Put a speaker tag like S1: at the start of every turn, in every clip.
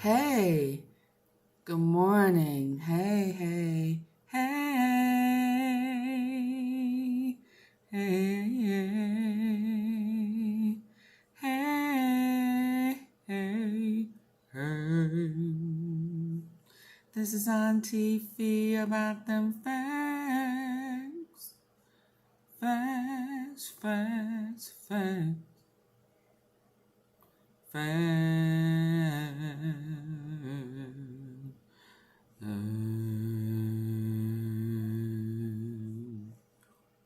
S1: Hey, good morning. Hey, hey, hey, hey, hey, hey, hey. This is Auntie Fee about them facts, facts, facts, facts.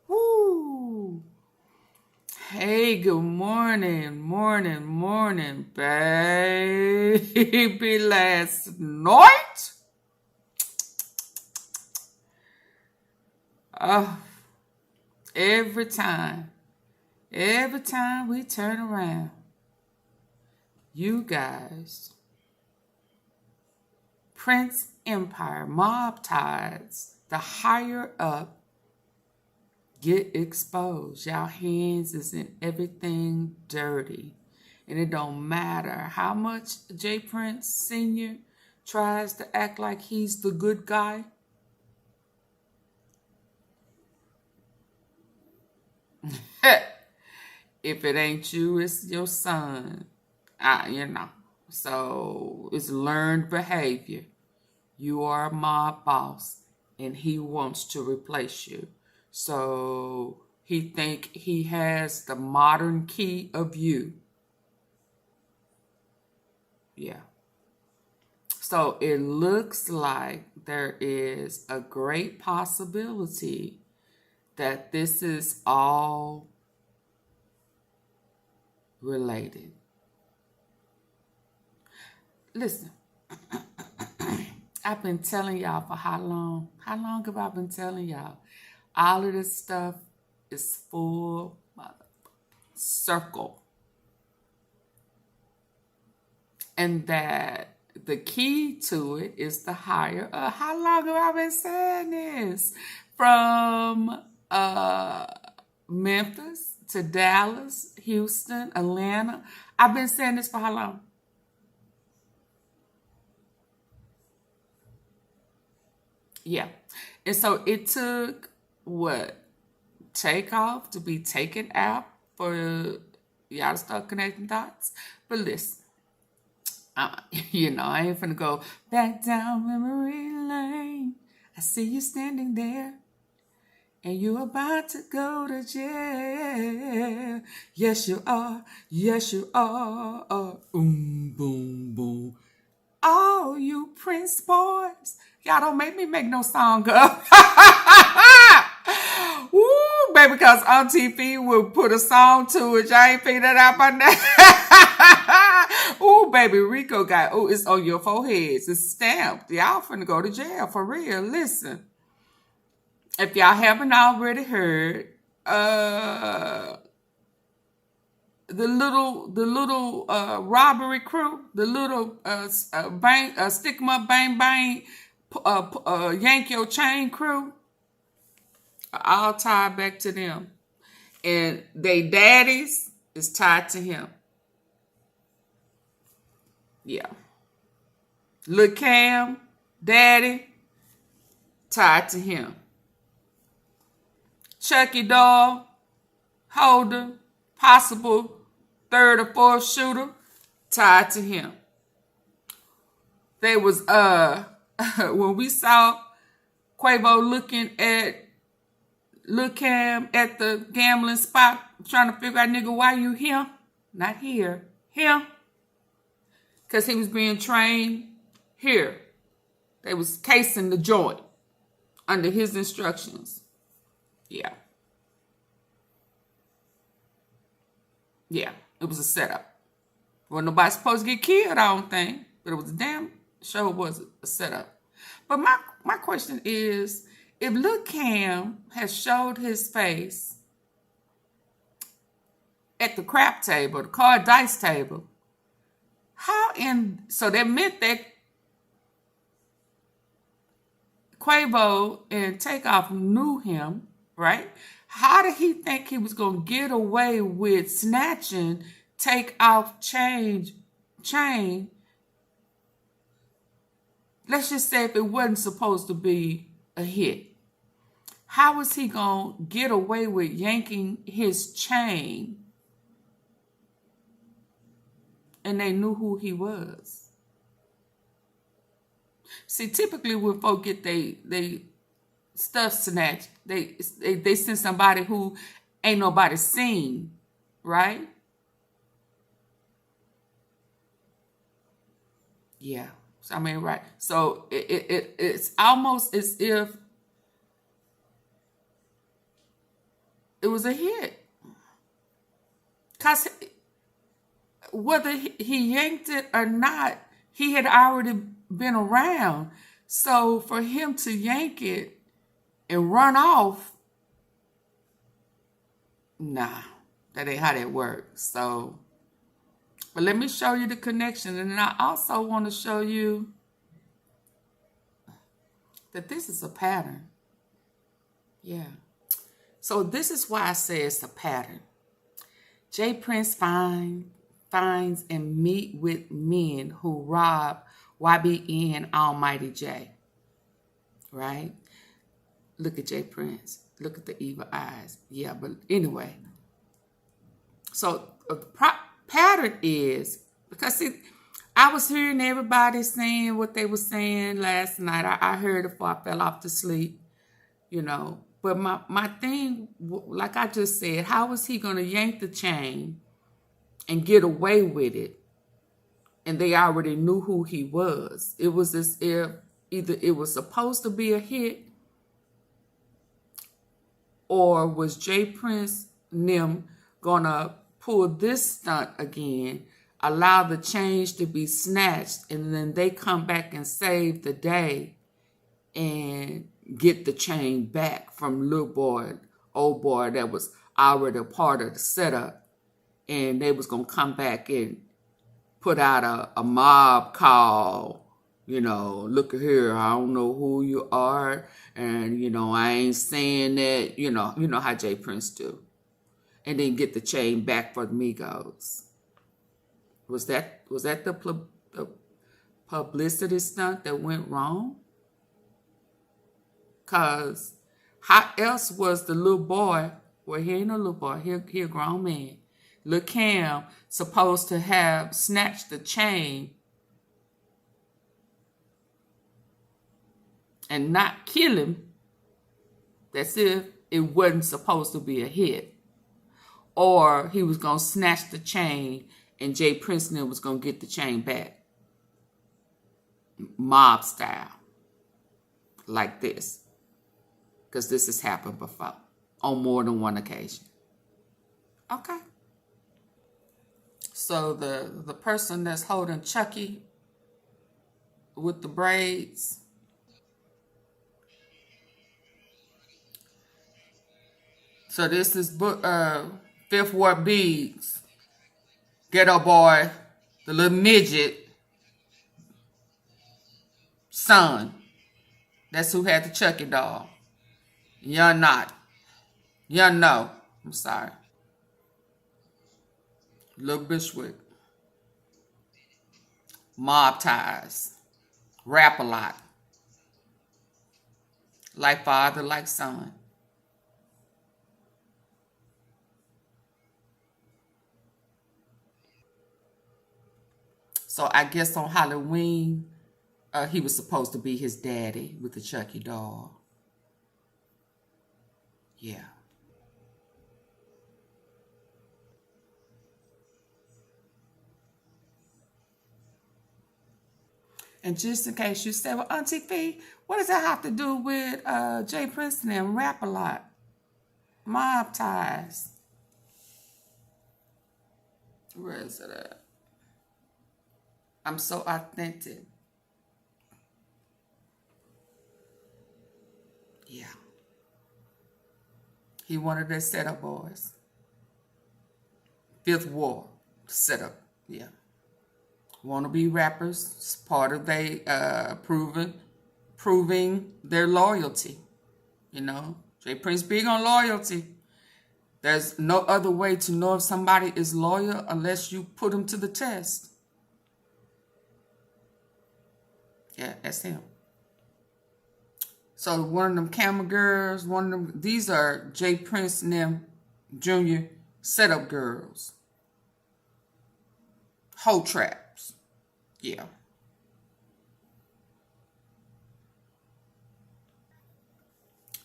S1: Woo! Hey, good morning, baby. Last night, oh, every time we turn around, you guys, Prince Empire, mob ties, the higher up, get exposed. Y'all hands is in everything dirty. And it don't matter how much JPRINCE Sr. tries to act like he's the good guy. If it ain't you, it's your son. So it's learned behavior. You are a mob boss, and he wants to replace you. So he think he has the modern key of you. Yeah. So it looks like there is a great possibility that this is all related. Listen, I've been telling y'all for how long? How long have I been telling y'all? All of this stuff is full circle. And that the key to it is the higher. How long have I been saying this? From Memphis to Dallas, Houston, Atlanta. I've been saying this for how long? Yeah. And so it took Takeoff to be taken out for y'all to start connecting dots. But listen, I ain't finna go back down memory lane. I see you standing there, and you're about to go to jail. Yes, you are. Yes, you are. Boom, boom. Oh, you Prince boys. Y'all don't make me make no song up. Woo, baby, because Auntie Fee will put a song to it. Y'all ain't figured that out by now. Ooh, baby, Rico got, it's on your foreheads. It's stamped. Y'all finna go to jail, for real. Listen, if y'all haven't already heard, the little robbery crew, the little bang, stick 'em up, bang, bang, yank your chain crew, all tied back to them. And they daddies is tied to him. Yeah. Lil Cam, daddy, tied to him. Chucky doll, holder, possible third or fourth shooter, tied to him. They was when we saw Quavo looking at Lil Cam at the gambling spot, trying to figure out, nigga, why you here? Not here. Him. Because he was being trained here. They was casing the joint under his instructions. Yeah. Yeah, it was a setup. Well, nobody's supposed to get killed, I don't think. But it was a damn sure was a setup. But my question is, if Lil Cam has showed his face at the crap table, the card dice table, so that meant that Quavo and Takeoff knew him, right? How did he think he was going to get away with snatching Takeoff chain let's just say if it wasn't supposed to be a hit, how was he going to get away with yanking his chain and they knew who he was? See, typically when folks get they stuff snatched, they send somebody who ain't nobody seen, right? Yeah. I mean, right. So it's almost as if it was a hit. Because whether he yanked it or not, he had already been around. So for him to yank it and run off, nah, that ain't how that works. So, but let me show you the connection. And then I also want to show you that this is a pattern. Yeah. So this is why I say it's a pattern. JPRINCE finds and meet with men who rob YBN Almighty J. Right? Look at JPRINCE. Look at the evil eyes. Yeah, but anyway. So the pattern is, because see, I was hearing everybody saying what they were saying last night. I heard it before I fell off to sleep, you know. But my thing, like I just said, how was he going to yank the chain and get away with it? And they already knew who he was. It was as if either it was supposed to be a hit, or was JPRINCE Nim going to pull this stunt again, allow the change to be snatched, and then they come back and save the day and get the chain back from little boy, old boy that was already a part of the setup. And they was going to come back and put out a mob call, you know, look at here, I don't know who you are, and, you know, I ain't saying that, you know how JPRINCE do. And then get the chain back for the Migos. Was that the publicity stunt that went wrong? Because how else was the little boy, well, he ain't no little boy, he a grown man, Lil Cam, supposed to have snatched the chain and not kill him? That's if it wasn't supposed to be a hit. Or he was going to snatch the chain and JPRINCE was going to get the chain back. Mob style. Like this. Because this has happened before. On more than one occasion. Okay. So the person that's holding Chucky with the braids. So this is Fifth Ward Beads, Ghetto Boy, the little midget son. That's who had the Chucky doll. Young not. Young no. I'm sorry. Lil Bishwick. Mob ties. Rap a lot. Like father, like son. So I guess on Halloween, he was supposed to be his daddy with the Chucky doll. Yeah. And just in case you say, well, Auntie Fee, what does that have to do with JPRINCE and Rap a Lot? Mob ties. Where is it at? I'm so authentic. Yeah. He wanted their setup boys. Fifth War setup. Yeah. Want to be rappers. It's part of they proving their loyalty. You know, JPRINCE big on loyalty. There's no other way to know if somebody is loyal unless you put them to the test. Yeah, that's him. So one of them camera girls, one of them, these are JPRINCE and them junior setup girls. Hoe traps. Yeah.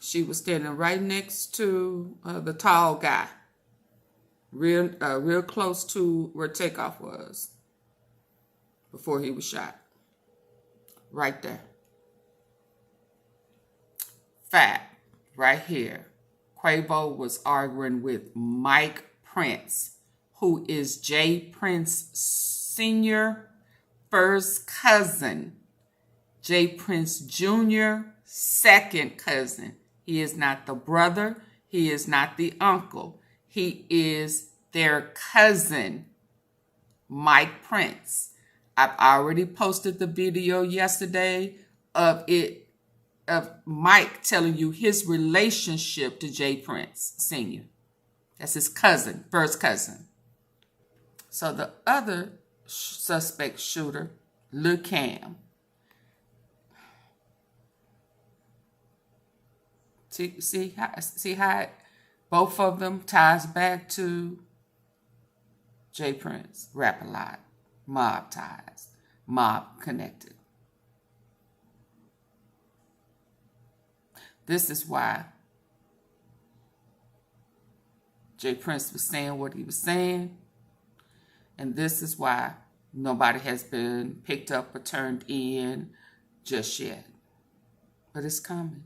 S1: She was standing right next to the tall guy. Real close to where Takeoff was before he was shot. Right there. Fact, right here. Quavo was arguing with Mike Prince, who is JPRINCE Sr. first cousin. JPRINCE Jr. second cousin. He is not the brother. He is not the uncle. He is their cousin, Mike Prince. I've already posted the video yesterday of Mike telling you his relationship to JPRINCE Sr. That's his cousin, first cousin. So the other suspect shooter, Lil Cam. See how both of them ties back to JPRINCE, rap a lot, mob ties, mob connected. This is why JPRINCE was saying what he was saying. And this is why nobody has been picked up or turned in just yet. But it's coming.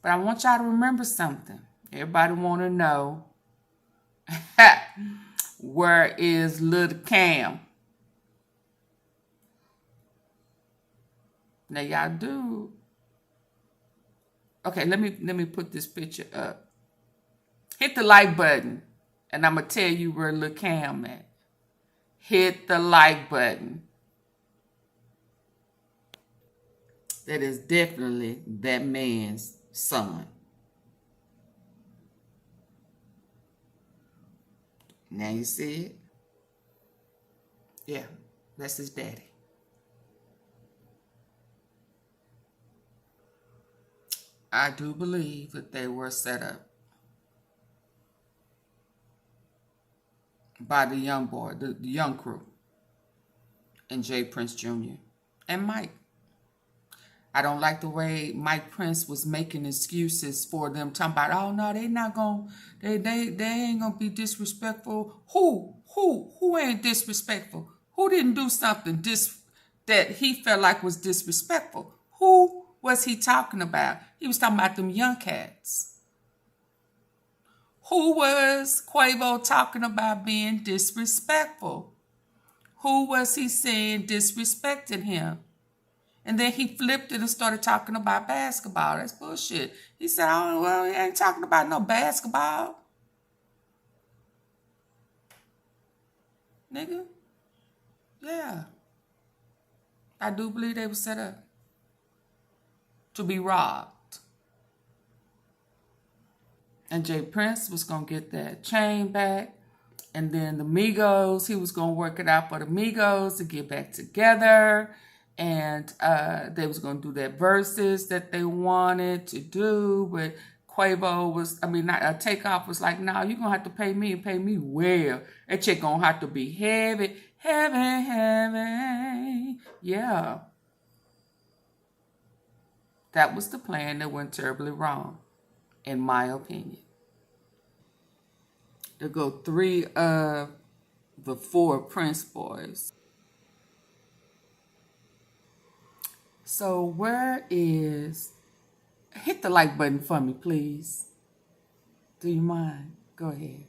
S1: But I want y'all to remember something. Everybody want to know, where is Lil Cam? Now y'all do. Okay, let me put this picture up. Hit the like button, and I'm gonna tell you where Lil Cam at. Hit the like button. That is definitely that man's son. Now you see it? Yeah, that's his daddy. I do believe that they were set up by the young boy, the young crew, and JPRINCE Jr. and Mike. I don't like the way Mike Prince was making excuses for them, talking about, oh no, they not gonna, they ain't gonna be disrespectful. Who ain't disrespectful? Who didn't do something that he felt like was disrespectful? Who was he talking about? He was talking about them young cats. Who was Quavo talking about being disrespectful? Who was he saying disrespected him? And then he flipped it and started talking about basketball. That's bullshit. He said, oh, well, he ain't talking about no basketball. Nigga. Yeah. I do believe they were set up to be robbed. And JPRINCE was going to get that chain back. And then the Migos, he was going to work it out for the Migos to get back together. And they was going to do that verses that they wanted to do. But Quavo was, Takeoff was like, no, you're going to have to pay me and pay me well. That chick going to have to be heavy. Yeah. That was the plan that went terribly wrong, in my opinion. To go 3 of the 4 Prince boys. So where is, hit the like button for me, please. Do you mind? Go ahead.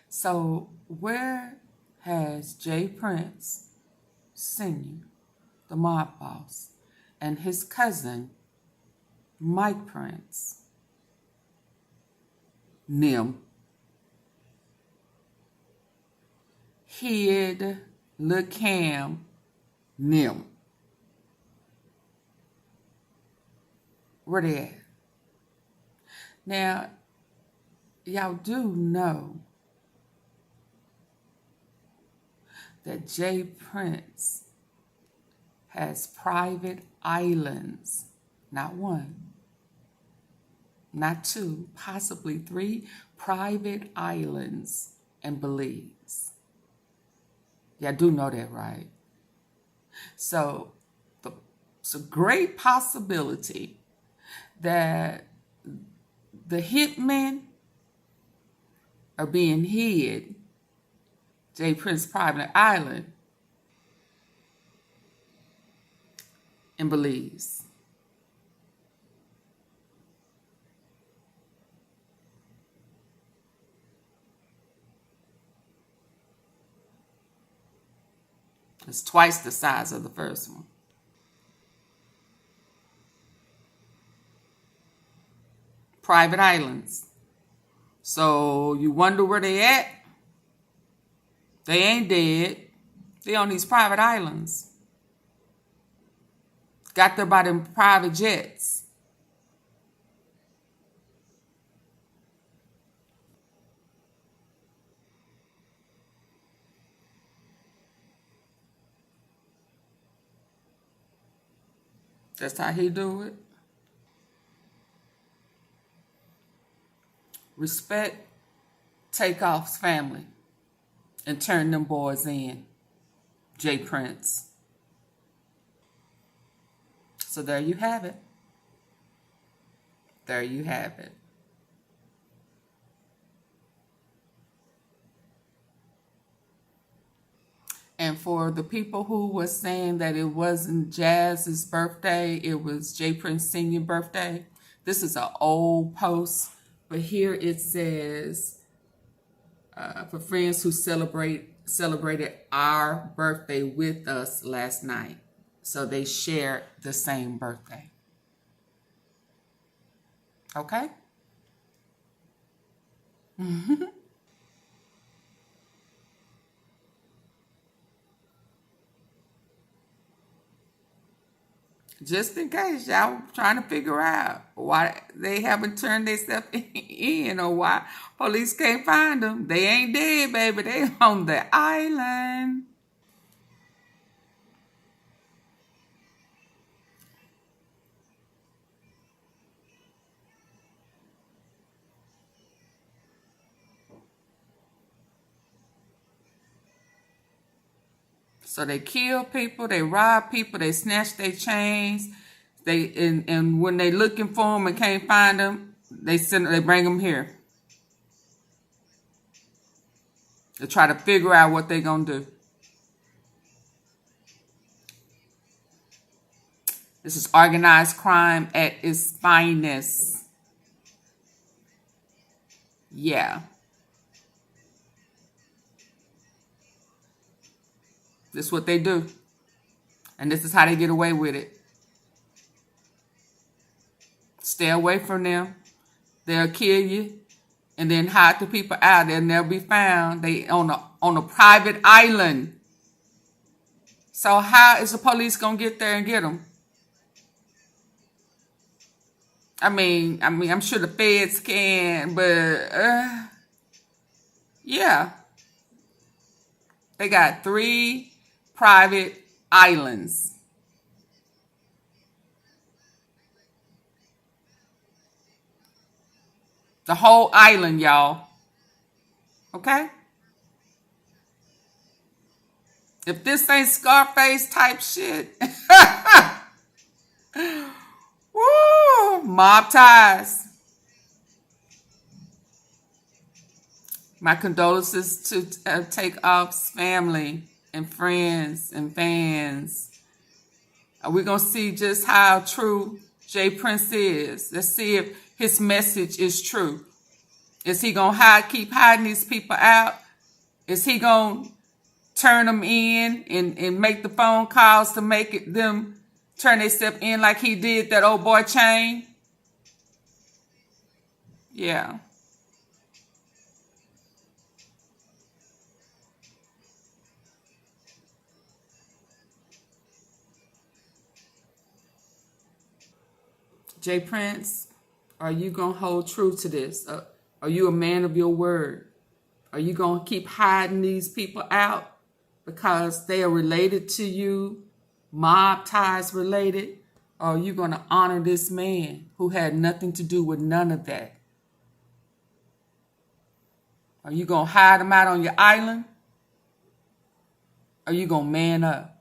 S1: So where has JPRINCE Sr., the mob boss, and his cousin, Mike Prince, hid Lil Cam, where they at? Now, y'all do know that JPRINCE has private islands. Not one, not two, possibly three private islands in Belize. Yeah, I do know that, right? So it's a great possibility that the hitmen are being hid JPRINCE private island in Belize. It's twice the size of the first one. Private islands. So you wonder where they at? They ain't dead. They on these private islands. Got there by them private jets. That's how he do it. Respect Takeoff's family and turn them boys in. JPRINCE. So there you have it. There you have it. And for the people who was saying that it wasn't Jazz's birthday, it was JPRINCE Senior birthday, this is an old post, but here it says, for friends who celebrated our birthday with us last night. So they shared the same birthday. Okay? Just in case y'all trying to figure out why they haven't turned themselves in or why police can't find them. They ain't dead, baby. They on the island. So they kill people, they rob people, they snatch their chains. And when they looking for them and can't find them, they bring them here. They try to figure out what they gonna do. This is organized crime at its finest. Yeah. This is what they do. And this is how they get away with it. Stay away from them. They'll kill you and then hide the people out. They'll never be found. They on a private island. So how is the police gonna get there and get them? I mean, I'm sure the feds can, but yeah. They got 3 private islands. The whole island, y'all. Okay? If this ain't Scarface type shit. Woo! Mob ties. My condolences to Takeoff's family and friends and fans. We're going to see just how true JPRINCE is. Let's see if his message is true. Is he going to keep hiding these people out? Is he going to turn them in and make the phone calls to make them turn themselves in like he did that old boy Chain? Yeah. JPRINCE, are you going to hold true to this? Are you a man of your word? Are you going to keep hiding these people out because they are related to you mob ties related? Or are you going to honor this man who had nothing to do with none of that? Are you going to hide him out on your island? Or are you going to man up?